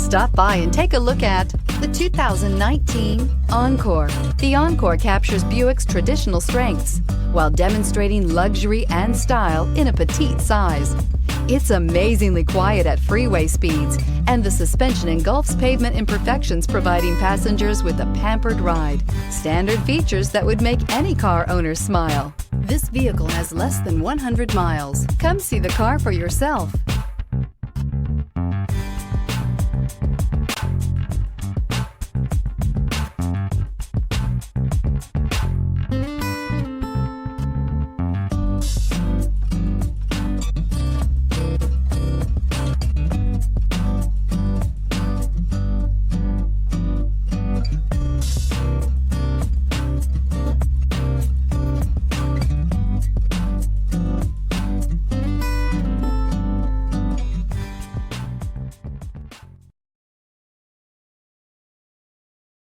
Stop by and take a look at the 2019 Encore. The Encore captures Buick's traditional strengths while demonstrating luxury and style in a petite size. It's amazingly quiet at freeway speeds, and the suspension engulfs pavement imperfections, providing passengers with a pampered ride. Standard features that would make any car owner smile. This vehicle has less than 100 miles. Come see the car for yourself.